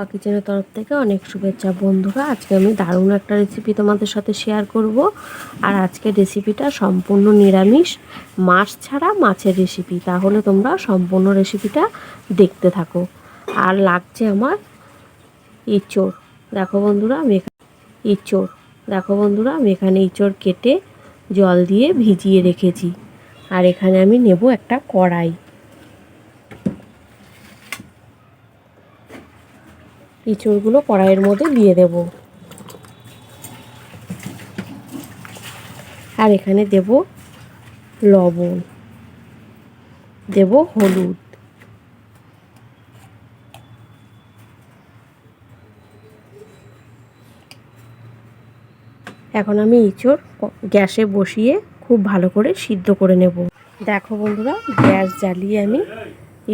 টপা কিচেনের তরফ থেকে অনেক শুভেচ্ছা বন্ধুরা। আজকে আমি দারুণ একটা রেসিপি তোমাদের সাথে শেয়ার করব। আর আজকের রেসিপিটা সম্পূর্ণ নিরামিষ, মাছ ছাড়া মাছের রেসিপি। তাহলে তোমরা সম্পূর্ণ রেসিপিটা দেখতে থাকো। আর লাগছে আমার ইঁচড়। দেখো বন্ধুরা আমি এখানে ইঁচড় কেটে জল দিয়ে ভিজিয়ে রেখেছি। আর এখানে আমি নেব একটা কড়াই। ইঁচড়গুলো কড়াইয়ের মধ্যে দিয়ে দেব। আর এখানে দেব লবণ, দেব হলুদ, এখন আমি ইঁচড় গ্যাসে বসিয়ে খুব ভালো করে সিদ্ধ করে নেব। দেখো বন্ধুরা, গ্যাস জ্বালিয়ে আমি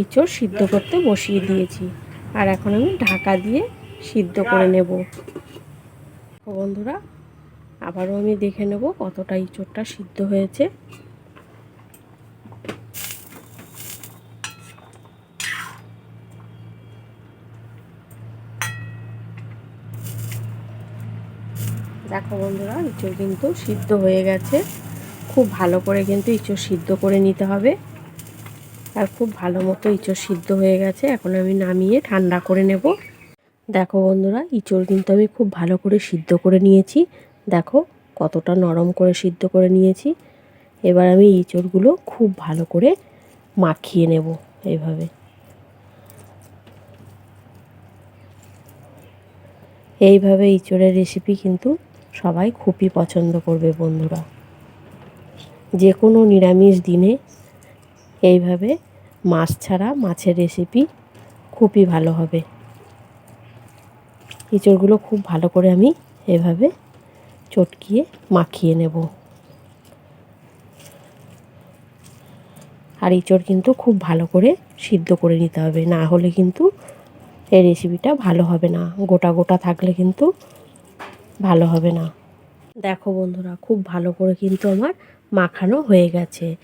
ইঁচড় সিদ্ধ করতে বসিয়ে দিয়েছি। আর এখন আমি ঢাকা দিয়ে সিদ্ধ করে নেব। বন্ধুরা, আবারও আমি দেখে নেব কতটা ইঁচড়টা সিদ্ধ হয়েছে। দেখো বন্ধুরা, ইঁচড় কিন্তু সিদ্ধ হয়ে গেছে। খুব ভালো করে কিন্তু ইঁচড় সিদ্ধ করে নিতে হবে। আর খুব ভালো মতো ইঁচড় সিদ্ধ হয়ে গেছে। এখন আমি নামিয়ে ঠান্ডা করে নেব। দেখো বন্ধুরা, ইঁচড় কিন্তু আমি খুব ভালো করে সিদ্ধ করে নিয়েছি। দেখো কতটা নরম করে সিদ্ধ করে নিয়েছি। এবার আমি ইঁচড়গুলো খুব ভালো করে মাখিয়ে নেব এইভাবে। এইভাবে ইঁচড়ের রেসিপি কিন্তু সবাই খুবই পছন্দ করবে বন্ধুরা। যে কোনো নিরামিষ দিনে এইভাবে মাছ ছাড়া মাছের রেসিপি খুবই ভালো হবে। ইঁচড়গুলো খুব ভালো করে আমি এভাবে চটকিয়ে মাখিয়ে নেব। আর ইঁচড় কিন্তু খুব ভালো করে সিদ্ধ করে নিতে হবে, না হলে কিন্তু এই রেসিপিটা ভালো হবে না। গোটা গোটা থাকলে কিন্তু ভালো হবে না। দেখো বন্ধুরা, খুব ভালো করে কিন্তু আমার মাখানো হয়ে গেছে।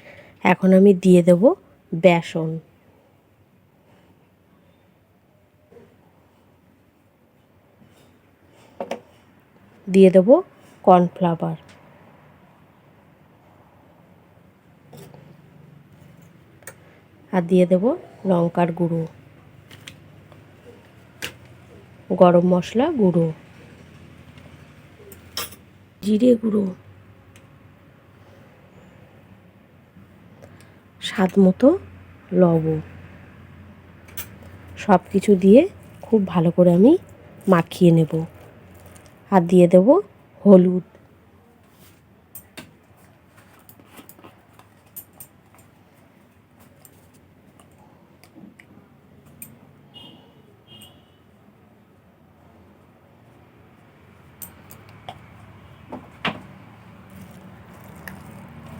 এখন আমি দিয়ে দেব বেসন। দিয়ে দেব কর্নফ্লাওয়ার। আর দিয়ে দেব লঙ্কার গুঁড়ো, গরম মশলা গুঁড়ো, জিরে গুঁড়ো, স্বাদ মতো লবণ। সব কিছু দিয়ে খুব ভালো করে আমি মাখিয়ে নেব। আর দিয়ে দেব হলুদ।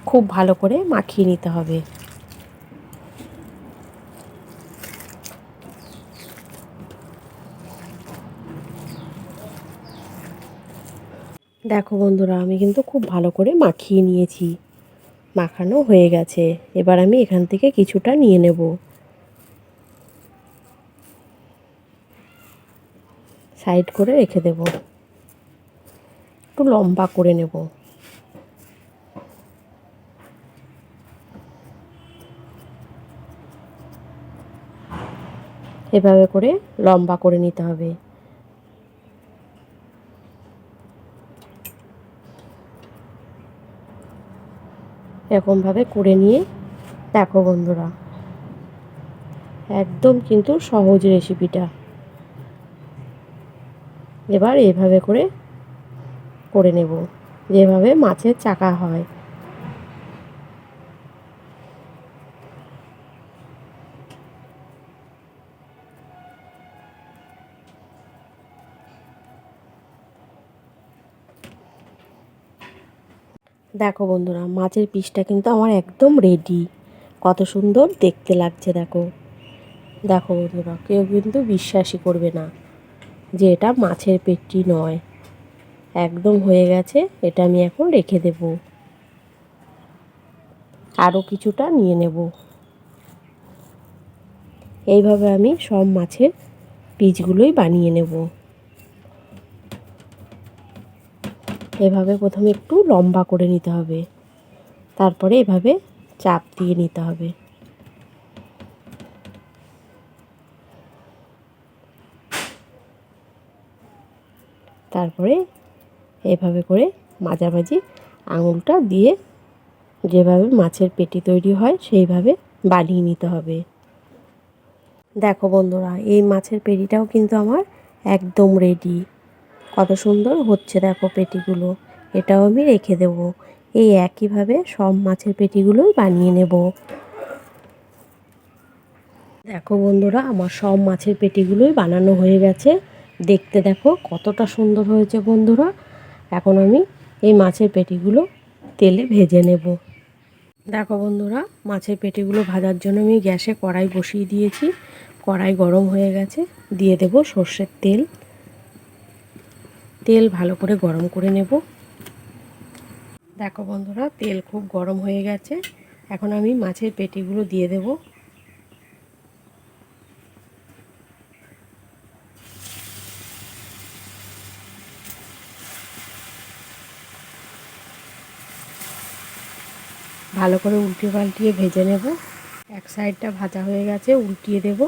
খুব ভালো করে মাখিয়ে নিতে হবে। দেখো বন্ধুরা, আমি কিন্তু খুব ভালো করে মাখিয়ে নিয়েছি। মাখানো হয়ে গেছে। এবার আমি এখান থেকে কিছুটা নিয়ে নেব। সাইড করে রেখে দেব। একটু লম্বা করে নেব। এভাবে করে লম্বা করে নিতে হবে। এরকমভাবে করে নিয়ে দেখো বন্ধুরা, একদম কিন্তু সহজ রেসিপিটা। এবার এভাবে করে করে নেব, যেভাবে মাছের চাকা হয়। দেখো বন্ধুরা, মাছের পিসটা কিন্তু আমার একদম রেডি। কত সুন্দর দেখতে লাগছে দেখো। দেখো বন্ধুরা, কেউ কিন্তু বিশ্বাসই করবে না যে এটা মাছের পেটি নয়। একদম হয়ে গেছে। এটা আমি এখন রেখে দেব। আরও কিছুটা নিয়ে নেব। এইভাবে আমি সব মাছের পিসগুলোই বানিয়ে নেব। এভাবে প্রথমে একটু লম্বা করে নিতে হবে, তারপরে এভাবে চাপ দিয়ে নিতে হবে। তারপরে এভাবে করে মাঝামাঝি আঙুলটা দিয়ে যেভাবে মাছের পেটি তৈরি হয় সেইভাবে বানিয়ে নিতে হবে। দেখো বন্ধুরা, এই মাছের পেটিটাও কিন্তু আমার একদম রেডি। কত সুন্দর হচ্ছে দেখো পেটিগুলো। এটাও আমি রেখে দেব। এই একইভাবে সব মাছের পেটিগুলোই বানিয়ে নেব। দেখো বন্ধুরা, আমার সব মাছের পেটিগুলোই বানানো হয়ে গেছে। দেখতে দেখো কতটা সুন্দর হয়েছে বন্ধুরা। এখন আমি এই মাছের পেটিগুলো তেলে ভেজে নেব। দেখো বন্ধুরা, মাছের পেটিগুলো ভাজার জন্য আমি গ্যাসে কড়াই বসিয়ে দিয়েছি। কড়াই গরম হয়ে গেছে, দিয়ে দেব সর্ষের তেল। তেল ভালো করে গরম করে নেব। দেখো বন্ধুরা, তেল খুব গরম হয়ে গেছে। এখন আমি মাছের পেটিগুলো দিয়ে দেব। ভালো করে উল্টে পাল্টিয়ে ভেজে নেব। এক সাইডটা ভাজা হয়ে গেছে, উল্টিয়ে দেব।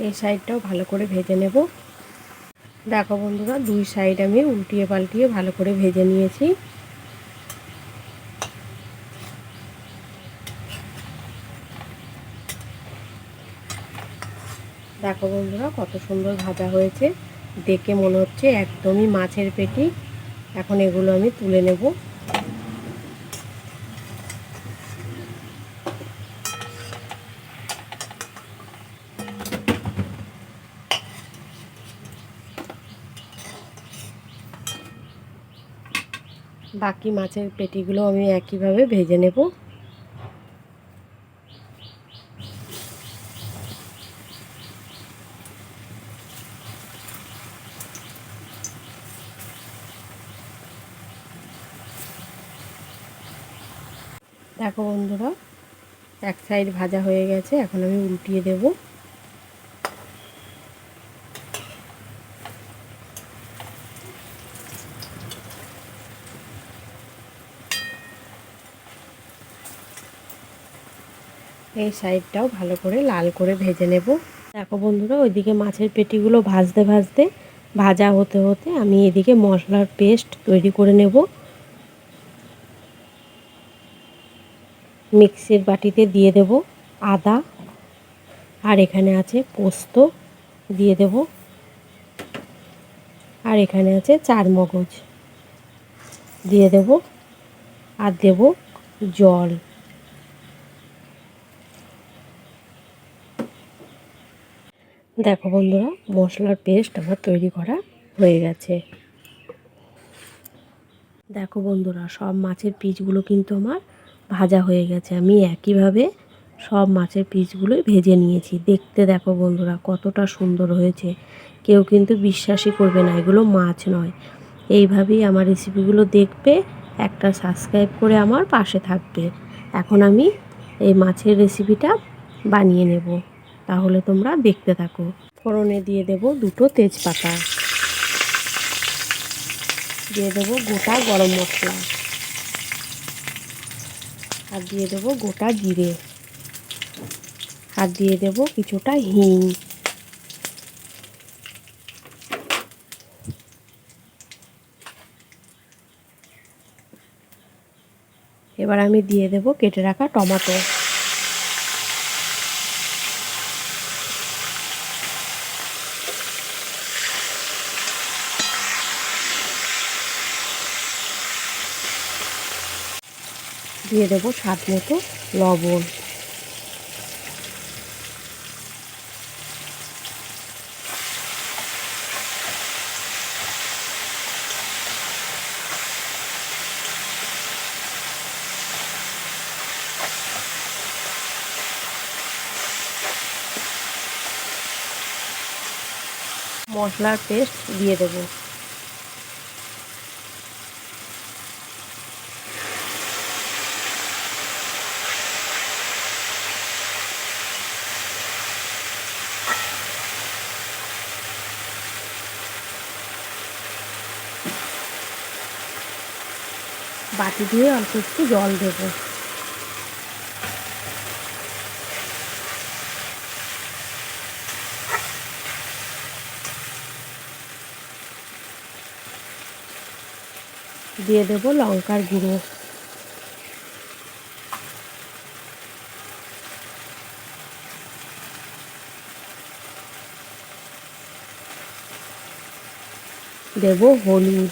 এই সাইডটাও ভালো করে ভেজে নেব। দেখো বন্ধুরা, দুই সাইড আমি উল্টিয়ে পাল্টিয়ে ভালো করে ভেজে নিয়েছি। দেখো বন্ধুরা, কত সুন্দর ভাজা হয়েছে। দেখে মনে হচ্ছে একদমই মাছের পেটি। এখন এগুলো আমি তুলে নেব। বাকি মাছের পেটিগুলো আমি একইভাবে ভেজে নেব। দেখো বন্ধুরা, এক সাইড ভাজা হয়ে গেছে, এখন আমি উল্টিয়ে দেব। এই সাইডটাও ভালো করে লাল করে ভেজে নেব। দেখো বন্ধুরা, ওইদিকে মাছের পেটিগুলো ভাজতে ভাজতে ভাজা হতে হতে আমি এদিকে মশলার পেস্ট তৈরি করে নেব। মিক্সির বাটিতে দিয়ে দেব আদা, আর এখানে আছে পোস্ত দিয়ে দেব, আর এখানে আছে চারমগজ দিয়ে দেব, আর দেব জল। দেখো বন্ধুরা, মশলার পেস্ট আমার তৈরি করা হয়ে গেছে। দেখো বন্ধুরা, সব মাছের পিসগুলো কিন্তু আমার ভাজা হয়ে গেছে। আমি একইভাবে সব মাছের পিসগুলোই ভেজে নিয়েছি। দেখতে দেখো বন্ধুরা কতটা সুন্দর হয়েছে। কেউ কিন্তু বিশ্বাসই করবে না এগুলো মাছ নয়। এইভাবেই আমার রেসিপিগুলো দেখবে, একটা সাবস্ক্রাইব করে আমার পাশে থাকবে। এখন আমি এই মাছের রেসিপিটা বানিয়ে নেব, তাহলে তোমরা দেখতে থাকো। ফোড়নে দিয়ে দেব দুটো তেজপাতা, দিয়ে দেবো গোটা গরম মশলা, আর দিয়ে দেবো গোটা জিরে, আর দিয়ে দেবো কিছুটা হিং। এবার আমি দিয়ে দেবো কেটে রাখা টমেটো। দিয়ে দেবো স্বাদ মতো লবণ। মশলার পেস্ট দিয়ে দেবো। বাটি দিয়ে অল্প একটু জল দেবো। দিয়ে দেবো লঙ্কার গুঁড়ো, দেবো হলুদ,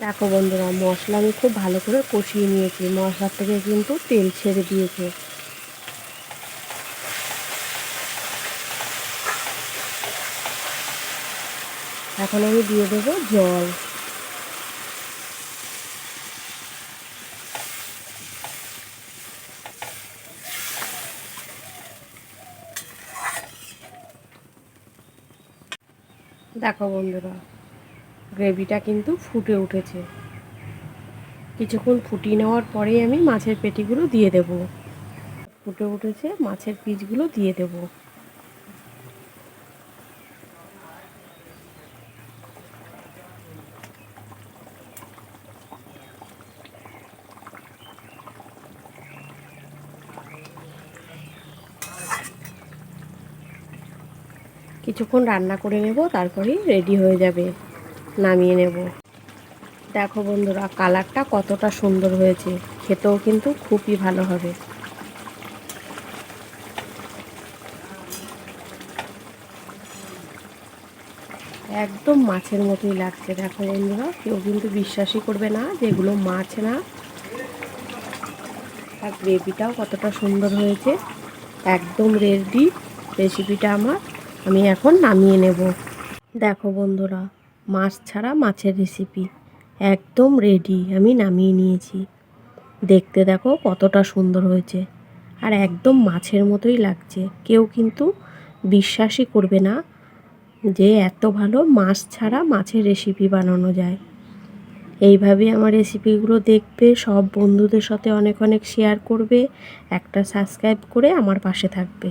দেখো বন্ধুরা মশলা আমি খুব ভালো করে কষিয়ে নিয়েছি, মশলার থেকে কিন্তু তেল ছেড়ে দিয়েছে। এখন আমি দিয়ে দেবো জল। দেখো বন্ধুরা গ্রেভিটা কিন্তু ফুটে উঠেছে। কিছুক্ষণ ফুটিয়ে নেওয়ার পরেই আমি মাছের পেটিগুলো দিয়ে দেব। ফুটে উঠেছে, মাছের পিসগুলো দিয়ে দেব। কিছুক্ষণ রান্না করে নেব, তারপরেই রেডি হয়ে যাবে, নামিয়ে নেব। দেখো বন্ধুরা কালারটা কতটা সুন্দর হয়েছে, খেতেও কিন্তু খুবই ভালো হবে। একদম মাছের মতোই লাগছে। দেখো বন্ধুরা কেউ কিন্তু বিশ্বাসই করবে না যে এগুলো মাছ না। আর গ্রেভিটাও কতটা সুন্দর হয়েছে। একদম রেডি রেসিপিটা আমার। আমি এখন নামিয়ে নেব। দেখো বন্ধুরা মাছ ছাড়া মাছের রেসিপি একদম রেডি, আমি নামিয়ে নিয়েছি। দেখতে দেখো কতটা সুন্দর হয়েছে, আর একদম মাছের মতোই লাগছে। কেউ কিন্তু বিশ্বাসই করবে না যে এত ভালো মাছ ছাড়া মাছের রেসিপি বানানো যায়। এইভাবে আমার রেসিপিগুলো দেখবে, সব বন্ধুদের সাথে অনেক অনেক শেয়ার করবে, একটা সাবস্ক্রাইব করে আমার পাশে থাকবে।